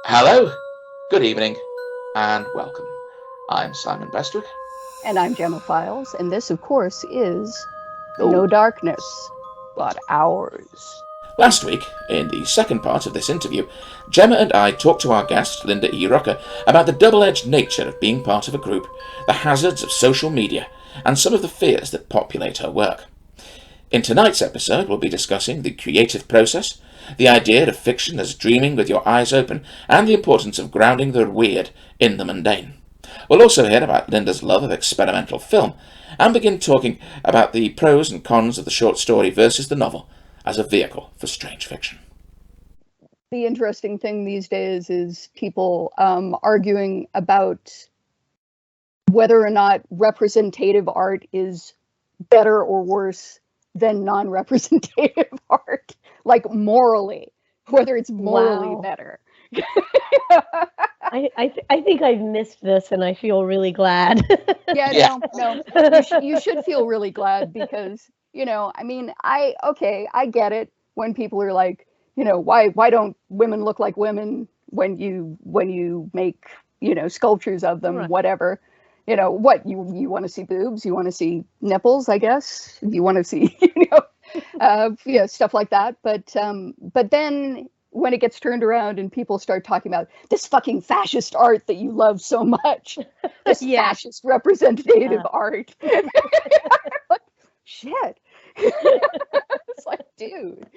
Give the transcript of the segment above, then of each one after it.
Hello, good evening, and welcome. I'm Simon Bestwick. And I'm Gemma Files, and this, of course, is Oh. No Darkness, But Ours. Last week, in the second part of this interview, Gemma and I talked to our guest, Lynda E. Rucker, about the double-edged nature of being part of a group, the hazards of social media, and some of the fears that populate her work. In tonight's episode, we'll be discussing the creative process, the idea of fiction as dreaming with your eyes open, and the importance of grounding the weird in the mundane. We'll also hear about Lynda's love of experimental film, and begin talking about the pros and cons of the short story versus the novel as a vehicle for strange fiction. The interesting thing these days is people arguing about whether or not representative art is better or worse than non-representative art, like morally, whether it's morally better. I think I've missed this, and I feel really glad. No. You should feel really glad because, I mean, I get it when people are like, why don't women look like women when you make, sculptures of them, right. Whatever. What you want to see boobs, you want to see nipples, I guess. You want to see, stuff like that. But then when it gets turned around and people start talking about this fucking fascist art that you love so much, this fascist representative art. Like, shit. It's like, dude,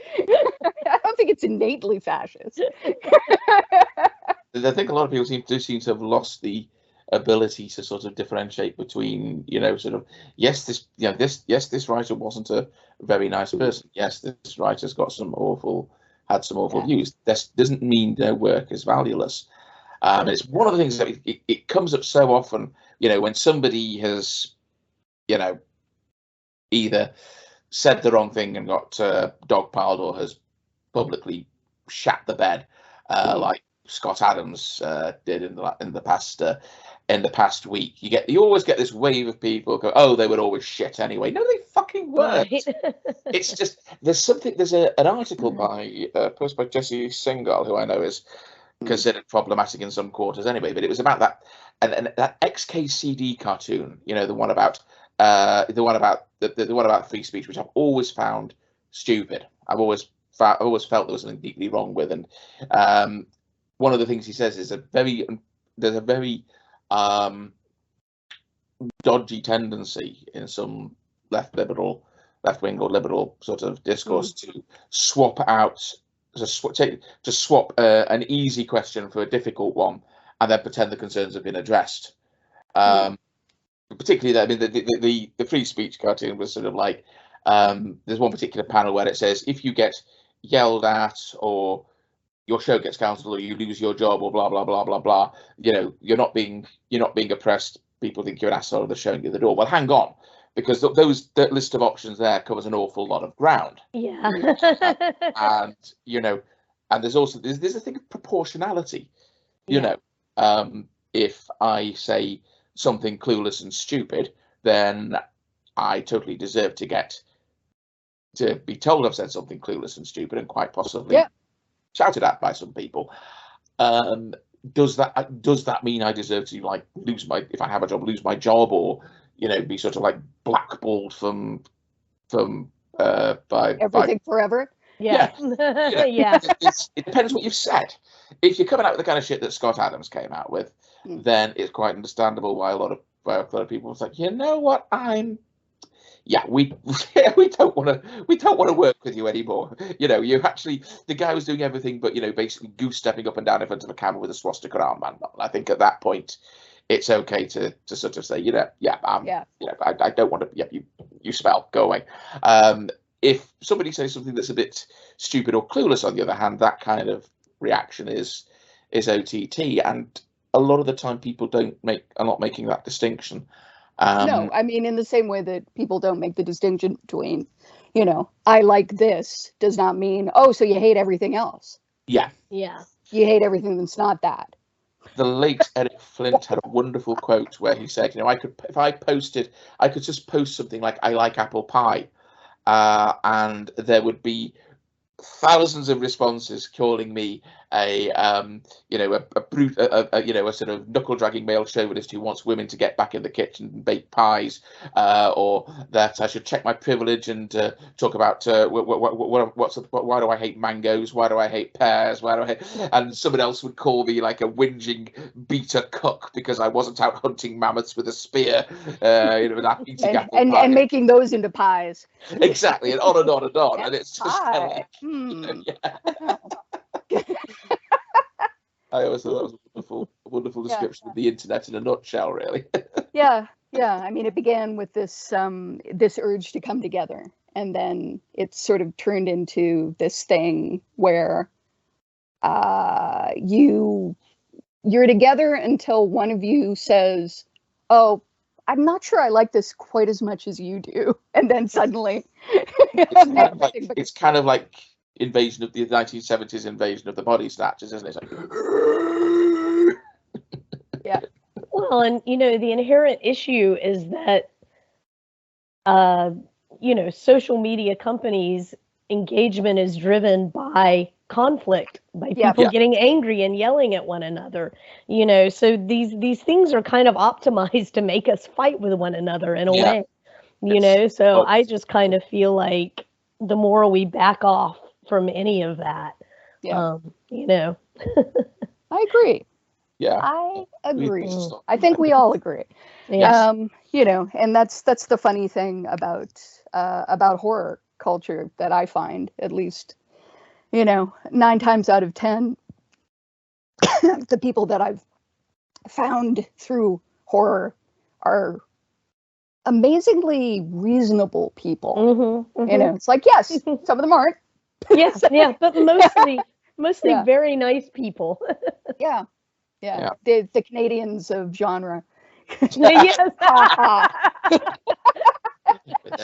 I don't think it's innately fascist. I think a lot of people seem to have lost the ability to sort of differentiate between, this writer wasn't a very nice person. Yes, this writer's got had some awful views. This doesn't mean their work is valueless. It's one of the things that it comes up so often, when somebody has, either said the wrong thing and got dogpiled or has publicly shat the bed, like Scott Adams did in the past week. You always get this wave of people go, oh, they were always shit anyway. No, they fucking weren't. Right. It's just there's an article posted by Jesse Singal, who I know is considered problematic in some quarters anyway, but it was about that and that XKCD cartoon, the one about free speech, which I've always found stupid. I've always felt there was something deeply wrong with, and one of the things he says is there's a very dodgy tendency in some left-wing or liberal sort of discourse to swap an easy question for a difficult one, and then pretend the concerns have been addressed. Particularly, I mean, the free speech cartoon was sort of like there's one particular panel where it says if you get yelled at or your show gets cancelled or you lose your job or blah blah blah blah blah, you're not being oppressed. People think you're an asshole, they're showing you the door. Well, hang on, because that list of options there covers an awful lot of ground. Yeah. And there's a thing of proportionality. If I say something clueless and stupid, then I totally deserve to be told I've said something clueless and stupid and quite possibly shouted at by some people. Does that mean I deserve to if I have a job, lose my job, or be sort of like blackballed from by everything forever? Yeah. It depends what you've said. If you're coming out with the kind of shit that Scott Adams came out with, then it's quite understandable why a lot of people was like, you know what, we don't want to work with you anymore. You actually, the guy was doing everything but basically goose stepping up and down in front of a camera with a swastika armband on. I think at that point it's okay to sort of say, I don't want to. You smell. Go away. If somebody says something that's a bit stupid or clueless, on the other hand, that kind of reaction is OTT, and a lot of the time people are not making that distinction. No, I mean, in the same way that people don't make the distinction between, I like this does not mean, oh, so you hate everything else. Yeah. Yeah. You hate everything that's not that. The late Eric Flint had a wonderful quote where he said, I could just post something like, I like apple pie. And there would be thousands of responses calling me you know, a brute, you know, a sort of knuckle dragging male chauvinist who wants women to get back in the kitchen and bake pies, or that I should check my privilege and talk about why do I hate mangoes, why do I hate pears, why do I hate, and someone else would call me like a whinging beta cook because I wasn't out hunting mammoths with a spear, you know, and eating apple pie. And making those into pies. Exactly, and on and on and on, Yes, and it's just kind of like, I always thought that was a wonderful description of the internet in a nutshell, really. Yeah. I mean, it began with this this urge to come together, and then it sort of turned into this thing where you're together until one of you says, "Oh, I'm not sure I like this quite as much as you do," and then suddenly it's kind of like invasion of the 1970s invasion of the body snatchers, isn't it? Like, yeah. Well, and you know, the inherent issue is that you know, social media companies' engagement is driven by conflict, by people getting angry and yelling at one another. You know, so these things are kind of optimized to make us fight with one another in a way. You know, so I just kind of feel like the more we back off from any of that, you know. I agree. Yeah, I agree. I think we all agree. Yes. You know, and that's the funny thing about horror culture that I find, at least, you know, 9 times out of 10, the people that I've found through horror are amazingly reasonable people. You know, it's like, yes, some of them aren't. Yes, but mostly very nice people. Yeah. The Canadians of genre. Yes.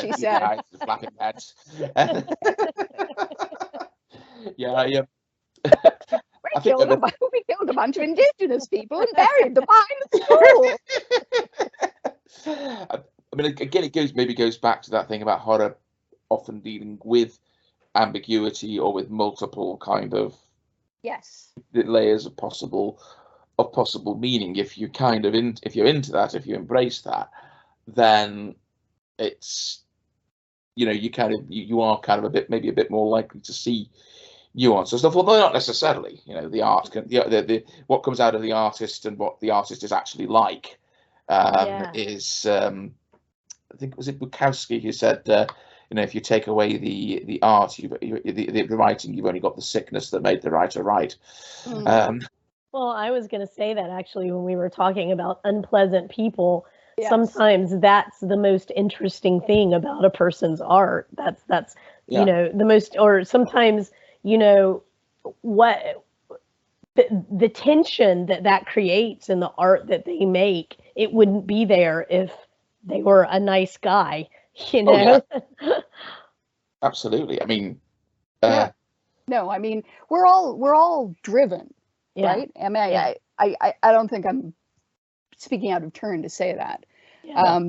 She said. Flapping heads. Yeah. We killed a bunch of indigenous people and buried them behind the school. I mean, again, it goes back to that thing about horror often dealing with ambiguity or with multiple kind of layers of possible meaning. If you if you're into that, if you embrace that, then it's, you know, you are kind of a bit more likely to see nuance and stuff, although not necessarily. You know, the art what comes out of the artist and what the artist is actually like is I think, was it Bukowski who said, you know, if you take away the art, the writing, you've only got the sickness that made the writer write. Well, I was going to say that actually when we were talking about unpleasant people. Sometimes that's the most interesting thing about a person's art. That's you know, the most, or sometimes, you know, what the tension that creates in the art that they make, it wouldn't be there if they were a nice guy, you know. Absolutely. I mean, no, I mean, we're all driven, right? I mean, I don't think I'm speaking out of turn to say that,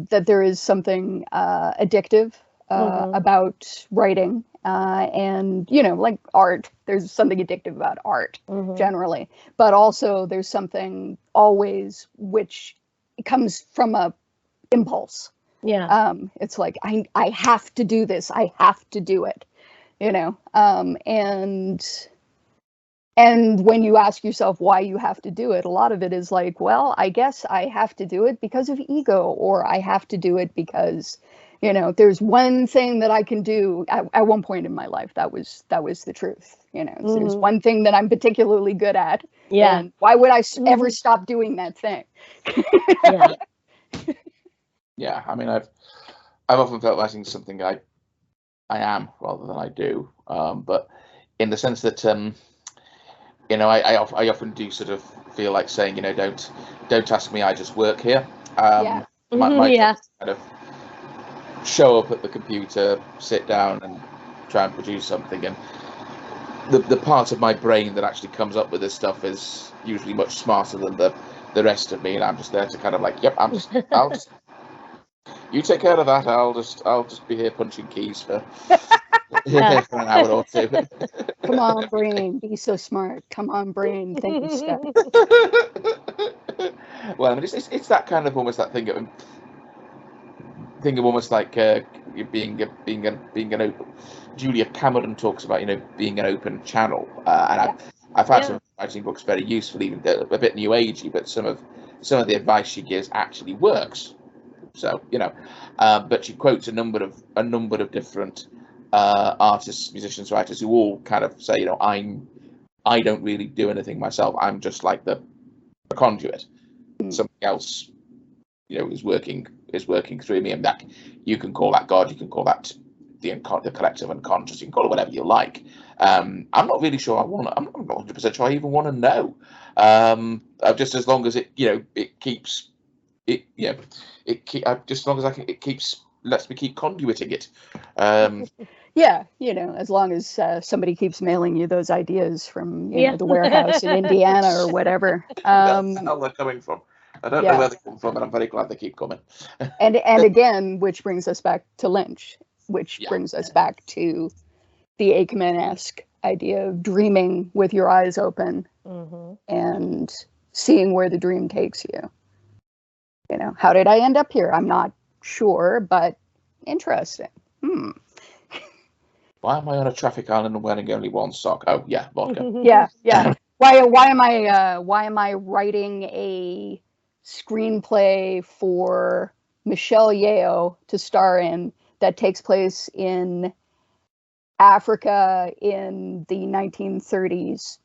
that there is something addictive about writing, and, you know, like art, there's something addictive about art generally, but also there's something always which comes from a impulse. It's like, I have to do this, I have to do it, you know, and when you ask yourself why you have to do it, a lot of it is like, well, I guess I have to do it because of ego, or I have to do it because, you know, there's one thing that I can do. At one point in my life, that was the truth. You know, so there's one thing that I'm particularly good at. And why would I ever stop doing that thing? Yeah, I mean, I've often felt writing something I am rather than I do, but in the sense that you know, I often do sort of feel like saying, you know, don't ask me, I just work here. My job is to kind of show up at the computer, sit down, and try and produce something. And the part of my brain that actually comes up with this stuff is usually much smarter than the rest of me, and I'm just there to kind of like, yep, you take care of that. I'll just be here punching keys for Yeah. for an hour or two. Come on, brain, be so smart. Come on, brain, think of stuff. Well, I mean, it's that kind of almost that thing of almost like being an open. Julia Cameron talks about being an open channel, and I found some writing books very useful, even a bit new agey, but some of the advice she gives actually works. So but she quotes a number of different artists, musicians, writers who all kind of say, I don't really do anything myself. I'm just like the conduit. Something else, is working through me, and that you can call that God, you can call that the collective unconscious, you can call it whatever you like. I'm not really sure I'm not 100% sure I even want to know. Just as long as it keeps it, just as long as lets me keep conduiting it. Yeah, as long as somebody keeps mailing you those ideas from the warehouse in Indiana or whatever. That's how they're coming from. I don't know where they come from, but I'm very glad they keep coming. and again, which brings us back to Lynch, which brings us back to the Aikman-esque idea of dreaming with your eyes open and seeing where the dream takes you. How did I end up here? I'm not sure, but interesting. Why am I on a traffic island and wearing only one sock? Oh yeah, vodka. Yeah. Why am I writing a screenplay for Michelle Yeoh to star in that takes place in Africa in the 1930s?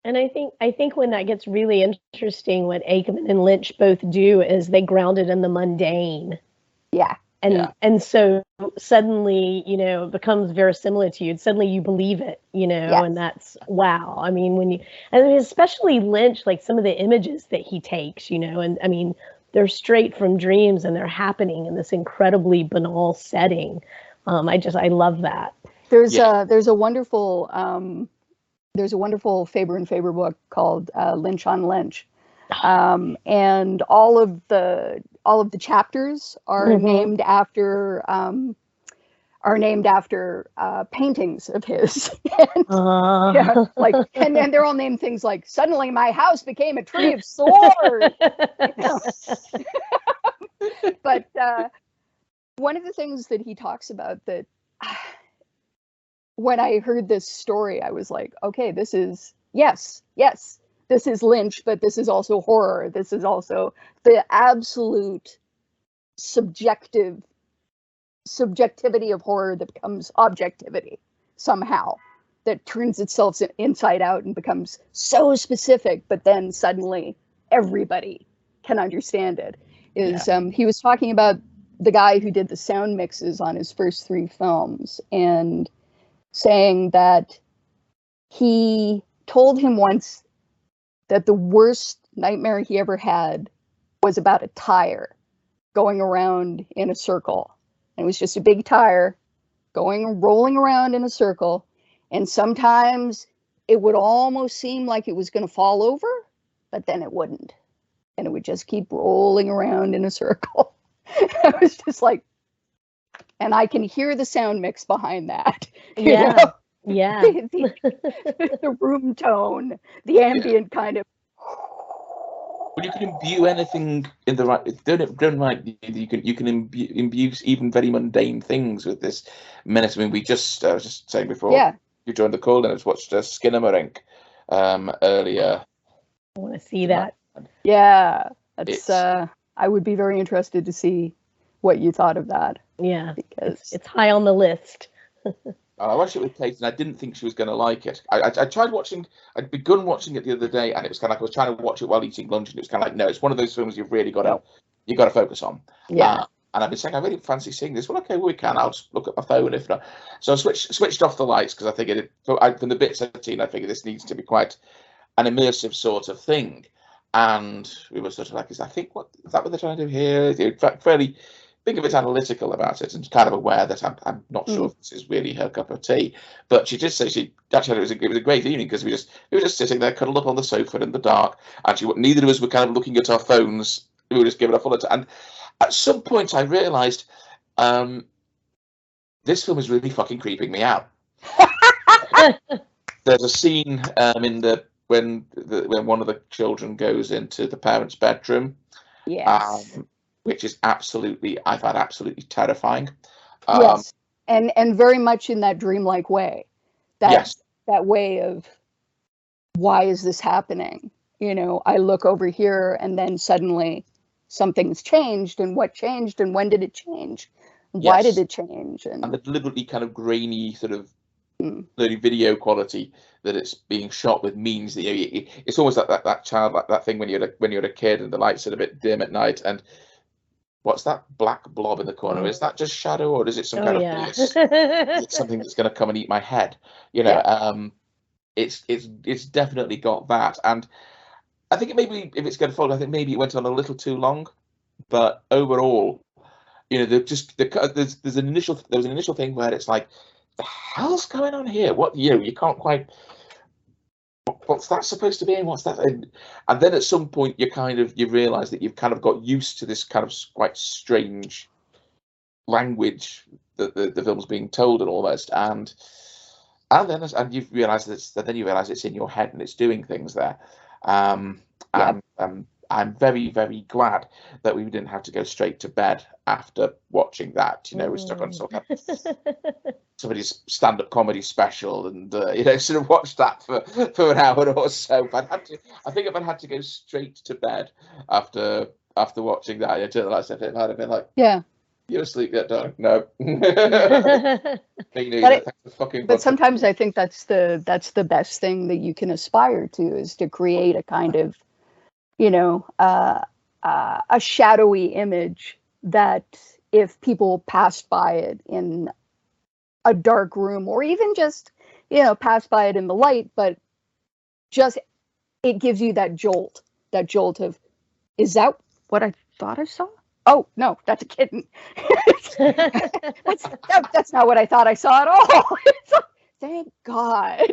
And I think when that gets really interesting, what Aikman and Lynch both do is they ground it in the mundane. Yeah. And so suddenly, it becomes verisimilar to you. And suddenly you believe it, and that's wow. I mean, especially Lynch, like some of the images that he takes, and I mean, they're straight from dreams and they're happening in this incredibly banal setting. I love that. There's a wonderful Faber and Faber book called Lynch on Lynch. And all of the chapters are named after paintings of his. And they're all named things like "Suddenly my house became a tree of swords." But one of the things that he talks about that when I heard this story, I was like, okay, this is this is Lynch, but this is also horror. This is also the absolute subjectivity of horror that becomes objectivity somehow, that turns itself inside out and becomes so specific, but then suddenly everybody can understand it. He was talking about the guy who did the sound mixes on his first 3 films and saying that he told him once that the worst nightmare he ever had was about a tire going around in a circle. And it was just a big tire rolling around in a circle. And sometimes it would almost seem like it was going to fall over, but then it wouldn't. And it would just keep rolling around in a circle. I was just like, and I can hear the sound mix behind that. Yeah. The room tone, the ambient kind of. But you can imbue anything in the right. Don't right. You can imbue even very mundane things with this menace. I mean, I was just saying before you joined the call, and I was watched Skinnamarink earlier. I want to see that. Yeah, that's. I would be very interested to see what you thought of that. Yeah, because it's high on the list. I watched it with Kate, and I didn't think she was going to like it. I tried watching. I'd begun watching it the other day, and it was kind of like I was trying to watch it while eating lunch, and it was kind of like, no, it's one of those films you've really got to focus on. Yeah. And I've been saying I really fancy seeing this. Well, okay, we can. I'll just look at my phone if not. So I switched off the lights because I figured from the bits I've seen, I figured this needs to be quite an immersive sort of thing. And we were sort of like, is that what they're trying to do here? Fairly. Think of it analytical about it and kind of aware that I'm not sure if this is really her cup of tea. But she did say it was a great evening because we were just sitting there cuddled up on the sofa in the dark. And neither of us were kind of looking at our phones. We were just giving a full attention. And at some point I realised this film is really fucking creeping me out. There's a scene when one of the children goes into the parents' bedroom, Yes. which is I find absolutely terrifying. Yes, and very much in that dreamlike way. Yes. That way of, why is this happening? I look over here and then suddenly something's changed, and what changed, and when did it change? Why did it change? And the deliberately kind of grainy sort of video quality that it's being shot with means that it's almost like that child, like that thing when you're a kid and the lights are a bit dim at night, and what's that black blob in the corner? Is that just shadow, or is it some kind of is it something that's going to come and eat my head? It's definitely got that, and I think if it's going to follow, I think maybe it went on a little too long, but overall, there's an initial thing where it's like, the hell's going on here? What, you can't quite. What's that supposed to be? And what's that? And then at some point, you realise that you've kind of got used to this kind of quite strange language that the film's being told, and almost, and then you realise it's in your head and it's doing things there. And I'm very, very glad that we didn't have to go straight to bed after watching that. We're stuck on somebody's stand-up comedy special, and sort of watched that for an hour or so. I think if I had to go straight to bed after watching that, I turned the lights off, it might have been like, you're asleep yet, darling? No. But sometimes I think that's the best thing that you can aspire to, is to create a kind of, a shadowy image that if people passed by it in a dark room, or even just, passed by it in the light, but just, it gives you that jolt of, is that what I thought I saw? Oh, no, that's a kitten. That's not what I thought I saw at all. Thank God.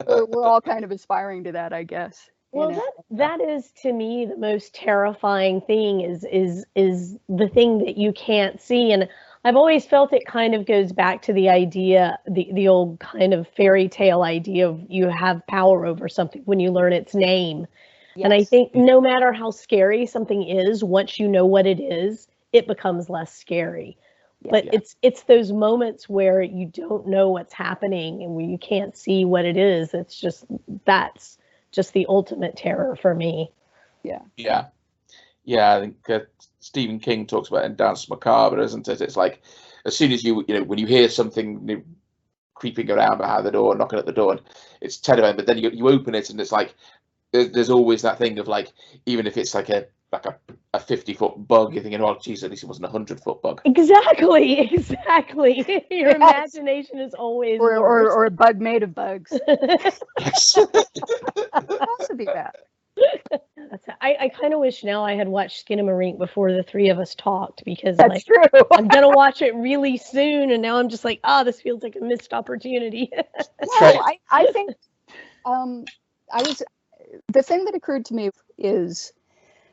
We're all kind of aspiring to that, I guess. Well, that is, to me, the most terrifying thing is the thing that you can't see. And I've always felt it kind of goes back to the idea, the old kind of fairy tale idea of you have power over something when you learn its name. Yes. And I think no matter how scary something is, once you know what it is, it becomes less scary. But it's those moments where you don't know what's happening and where you can't see what it is. That's just the ultimate terror for me. Yeah. I think Stephen King talks about it in Danse Macabre, isn't it? It's like, as soon as when you hear something creeping around behind the door, knocking at the door, and it's terrifying. But then you open it, and it's like there's always that thing of, like, even if it's like a 50-foot bug, you're thinking, oh, geez, at least it wasn't a 100-foot bug. Exactly. Your imagination is always or a bug made of bugs. Yes. Also be bad. I kind of wish now I had watched Skinamarink before the three of us talked, because that's true. I'm gonna watch it really soon, and now I'm just like, this feels like a missed opportunity. I think the thing that occurred to me is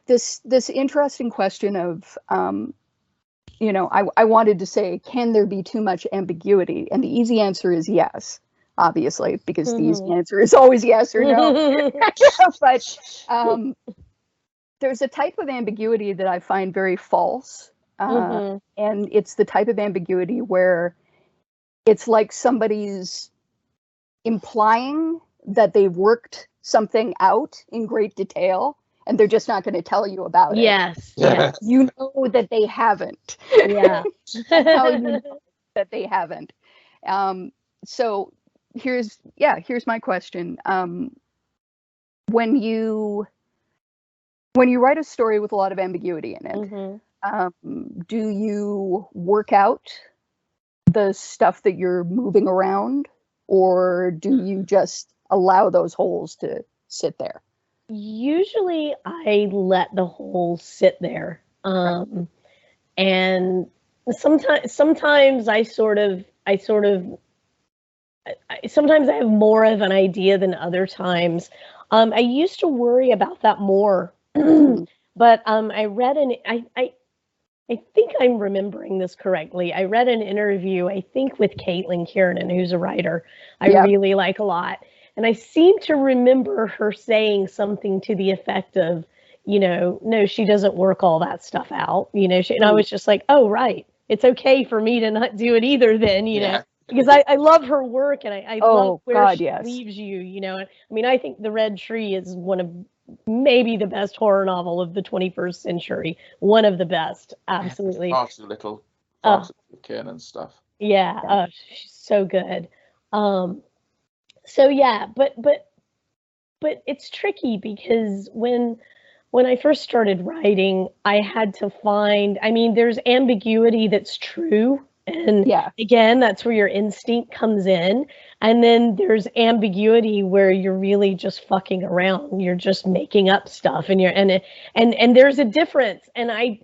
this interesting question of, I wanted to say, can there be too much ambiguity? And the easy answer is yes, obviously, because the easy answer is always yes or no. But there's a type of ambiguity that I find very false. And it's the type of ambiguity where it's like somebody's implying that they've worked something out in great detail, and they're just not going to tell you about it. Yes. You know that they haven't. Yeah. How you know that they haven't. So here's my question. When you write a story with a lot of ambiguity in it, do you work out the stuff that you're moving around, or do you just allow those holes to sit there? Usually I let the holes sit there. And sometimes I sometimes I have more of an idea than other times. I used to worry about that more, but I read I think I'm remembering this correctly. I read an interview, I think with Caitlin Kiernan, who's a writer I really like a lot. And I seem to remember her saying something to the effect of, no, she doesn't work all that stuff out. And I was just like, oh, right. It's okay for me to not do it either then, know, because I love her work and I love where she leaves you, I mean, I think The Red Tree is one of maybe the best horror novel of the 21st century. One of the best. Absolutely. Far too little Kiernan stuff. Yeah. She's so good. So yeah, but it's tricky because when I first started writing, I had to find, there's ambiguity that's true. And again, that's where your instinct comes in. And then there's ambiguity where you're really just fucking around. You're just making up stuff and and there's a difference. And I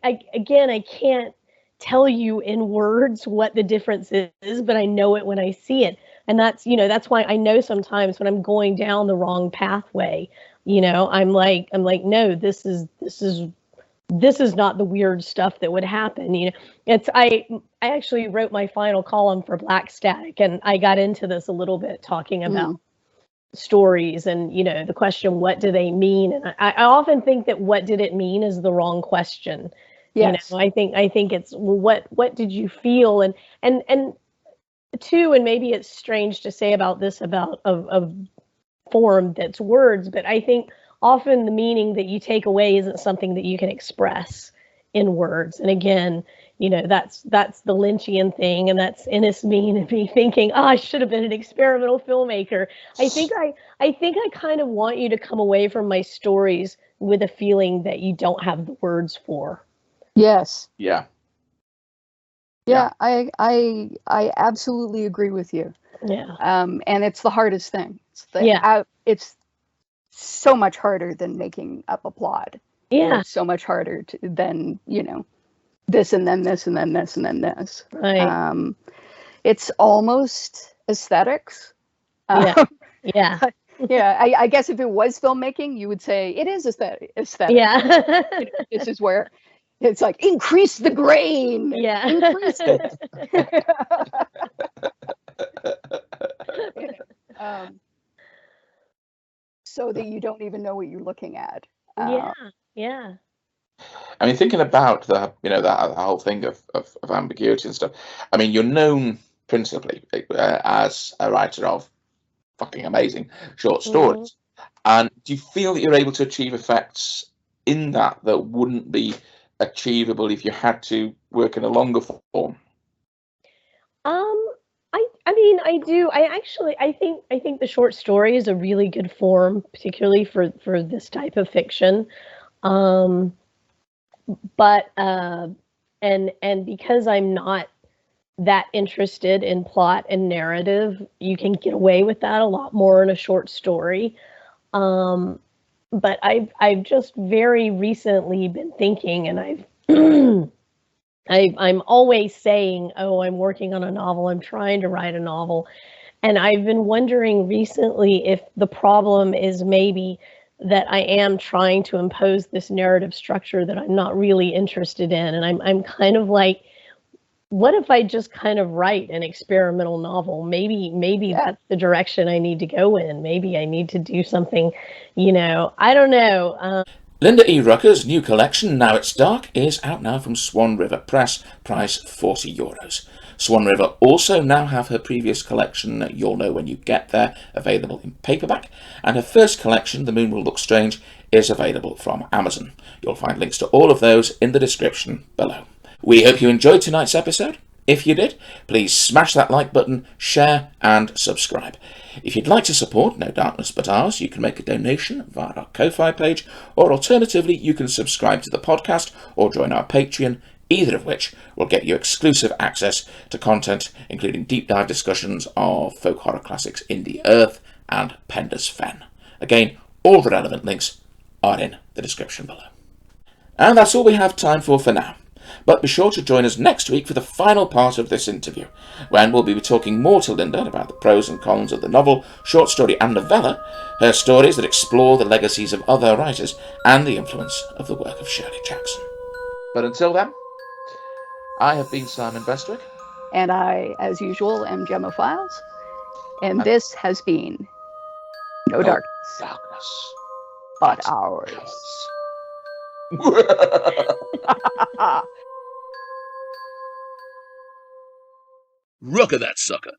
can't tell you in words what the difference is, but I know it when I see it. And that's why I know sometimes when I'm going down the wrong pathway, I'm like, no, this is not the weird stuff that would happen. I actually wrote my final column for Black Static, and I got into this a little bit talking about stories and, the question, what do they mean? And I often think that what did it mean is the wrong question. Yes. I think it's, well, what did you feel? And two, and maybe it's strange to say about this, about of form that's words, but I think often the meaning that you take away isn't something that you can express in words. And again, that's the Lynchian thing, and that's Ennis Mean and me thinking, I should have been an experimental filmmaker. I think I kind of want you to come away from my stories with a feeling that you don't have the words for. Yes. Yeah. Yeah, I absolutely agree with you. Yeah. And it's the hardest thing. It's so much harder than making up a plot. Yeah. It's so much harder than, this and then this and then this and then this. Right. It's almost aesthetics. Yeah. Yeah. I guess if it was filmmaking, you would say it is aesthetic. Yeah. This is where it's like, increase the grain. Yeah. Increase it. So that you don't even know what you're looking at. Yeah. I mean, thinking about the whole thing of ambiguity and stuff. I mean, you're known principally as a writer of fucking amazing short stories. And do you feel that you're able to achieve effects in that wouldn't be achievable if you had to work in a longer form? I do. I think the short story is a really good form, particularly for this type of fiction. But because I'm not that interested in plot and narrative, you can get away with that a lot more in a short story. But I've just very recently been thinking, and I'm always saying, oh, I'm working on a novel, I'm trying to write a novel. And I've been wondering recently if the problem is maybe that I am trying to impose this narrative structure that I'm not really interested in. And I'm kind of like, what if I just kind of write an experimental novel? Maybe that's the direction I need to go in. Maybe I need to do something, I don't know. Lynda E. Rucker's new collection, Now It's Dark, is out now from Swan River Press, price €40. Swan River also now have her previous collection, You'll Know When You Get There, available in paperback, and her first collection, The Moon Will Look Strange, is available from Amazon. You'll find links to all of those in the description below. We hope you enjoyed tonight's episode. If you did, please smash that like button, share and subscribe. If you'd like to support No Darkness But Ours, you can make a donation via our Ko-Fi page, or alternatively you can subscribe to the podcast or join our Patreon, either of which will get you exclusive access to content including deep dive discussions of folk horror classics In the Earth and Penda's Fen. Again, all the relevant links are in the description below. And that's all we have time for now. But be sure to join us next week for the final part of this interview, when we'll be talking more to Lynda about the pros and cons of the novel, short story and novella, her stories that explore the legacies of other writers, and the influence of the work of Shirley Jackson. But until then, I have been Simon Bestwick. And I, as usual, am Gemma Files. And this has been No Darkness, but ours. Rucker that sucker.